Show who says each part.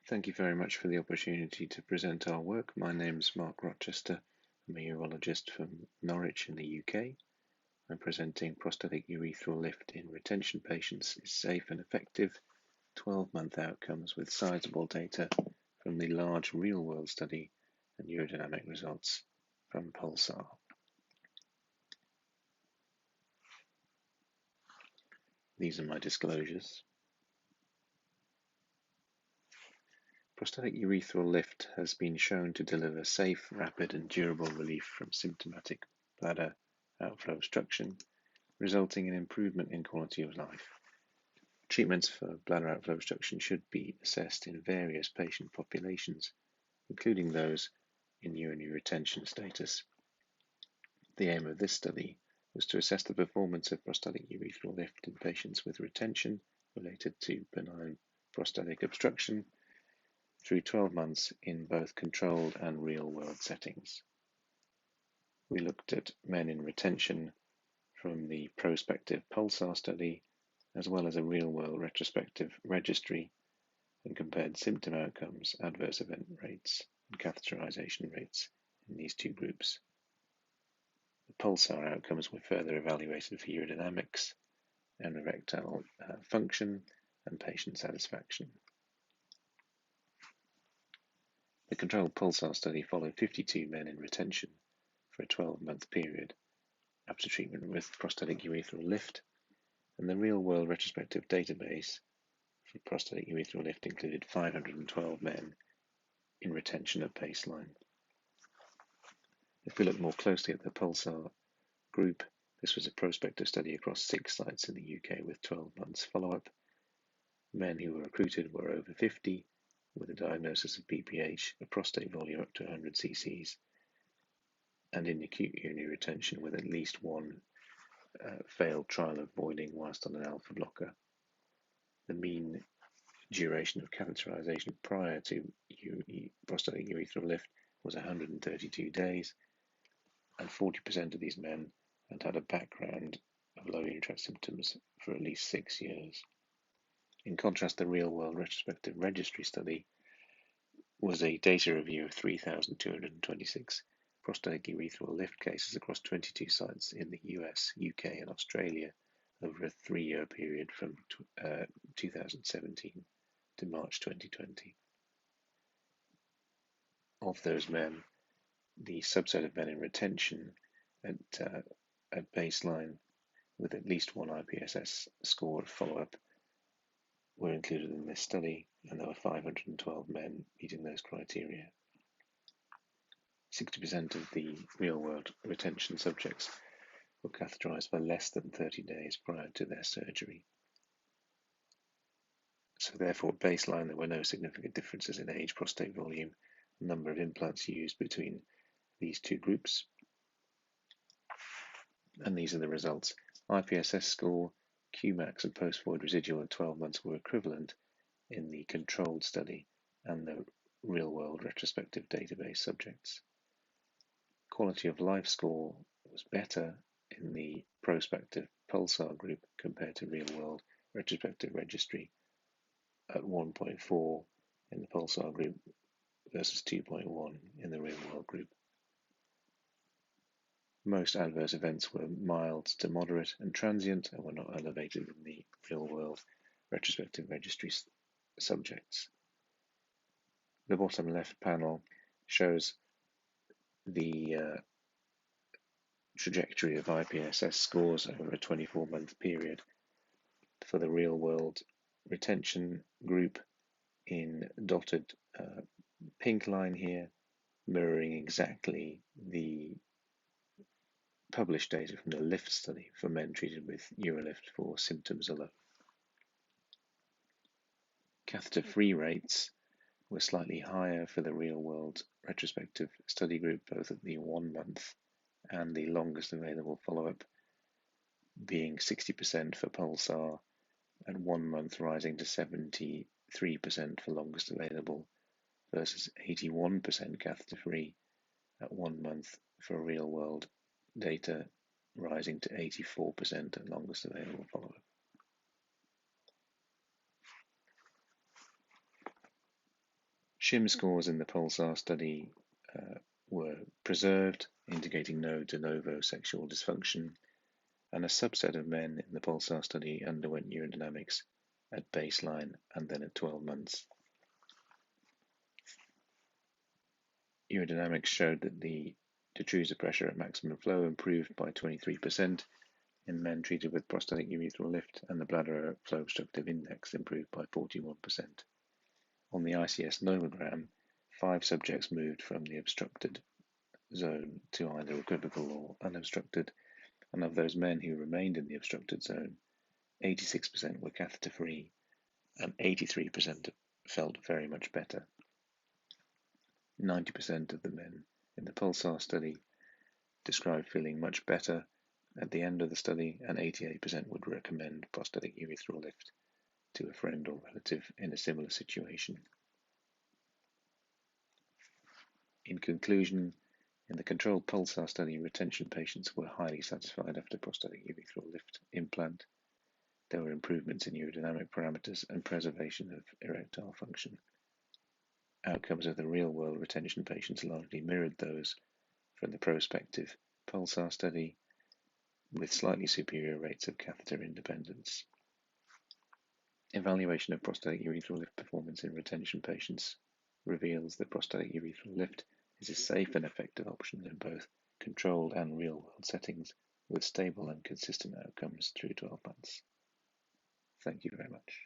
Speaker 1: Thank you very much for the opportunity to present our work. My name is Mark Rochester. I'm a urologist from Norwich in the UK. I'm presenting prostatic urethral lift in retention patients is safe and effective, 12-month outcomes with sizable data from the large real-world study and urodynamic results from PULSAR. These are my disclosures. Prostatic urethral lift has been shown to deliver safe, rapid and durable relief from symptomatic bladder outflow obstruction, resulting in improvement in quality of life. Treatments for bladder outflow obstruction should be assessed in various patient populations, including those in urinary retention status. The aim of this study was to assess the performance of prostatic urethral lift in patients with retention related to benign prostatic obstruction through 12 months in both controlled and real-world settings. We looked at men in retention from the prospective PULSAR study, as well as a real-world retrospective registry, and compared symptom outcomes, adverse event rates, and catheterization rates in these two groups. The PULSAR outcomes were further evaluated for urodynamics and erectile function and patient satisfaction. The controlled PULSAR study followed 52 men in retention for a 12-month period after treatment with prostatic urethral lift, and the real-world retrospective database for prostatic urethral lift included 512 men in retention at baseline. If we look more closely at the PULSAR group, this was a prospective study across 6 sites in the UK with 12 months follow-up. Men who were recruited were over 50, with a diagnosis of BPH, a prostate volume up to 100 cc's, and in acute urinary retention with at least one failed trial of voiding whilst on an alpha blocker. The mean duration of catheterization prior to prostatic urethral lift was 132 days, and 40% of these men had a background of low urinary tract symptoms for at least 6 years. In contrast, the real-world retrospective registry study was a data review of 3,226 prostatic urethral lift cases across 22 sites in the US, UK and Australia over a 3-year period from 2017 to March 2020. Of those men, the subset of men in retention at baseline with at least one IPSS score at follow-up were included in this study, and there were 512 men meeting those criteria. 60% of the real-world retention subjects were catheterized for less than 30 days prior to their surgery. So therefore, at baseline, there were no significant differences in age, prostate volume, number of implants used between these two groups. And these are the results. IPSS score, Qmax and post-void residual at 12 months were equivalent in the controlled study and the real-world retrospective database subjects. Quality of life score was better in the prospective PULSAR group compared to real-world retrospective registry at 1.4 in the PULSAR group versus 2.1 in the real-world group. Most adverse events were mild to moderate and transient and were not elevated in the real-world retrospective registry subjects. The bottom left panel shows the trajectory of IPSS scores over a 24-month period for the real-world retention group in dotted pink line here, mirroring exactly the published data from the LIFT study for men treated with Urolift for symptoms alone. Catheter-free rates were slightly higher for the real-world retrospective study group, both at the 1 month and the longest available follow-up, being 60% for PULSAR at 1 month, rising to 73% for longest available, versus 81% catheter-free at 1 month for real-world data, rising to 84% at longest available follow-up. Shim scores in the PULSAR study were preserved, indicating no de novo sexual dysfunction, and a subset of men in the PULSAR study underwent urodynamics at baseline and then at 12 months. Urodynamics showed that the detrusor pressure at maximum flow improved by 23% in men treated with prostatic urethral lift, and the bladder flow obstructive index improved by 41%. On the ICS nomogram, 5 subjects moved from the obstructed zone to either equivocal or unobstructed, and of those men who remained in the obstructed zone, 86% were catheter-free and 83% felt very much better. 90% of the men in the PULSAR study described feeling much better at the end of the study, and 88% would recommend prostatic urethral lift to a friend or relative in a similar situation. In conclusion, in the controlled PULSAR study, retention patients were highly satisfied after prostatic urethral lift implant. There were improvements in urodynamic parameters and preservation of erectile function. Outcomes of the real-world retention patients largely mirrored those from the prospective PULSAR study, with slightly superior rates of catheter independence. Evaluation of prostatic urethral lift performance in retention patients reveals that prostatic urethral lift is a safe and effective option in both controlled and real-world settings, with stable and consistent outcomes through 12 months. Thank you very much.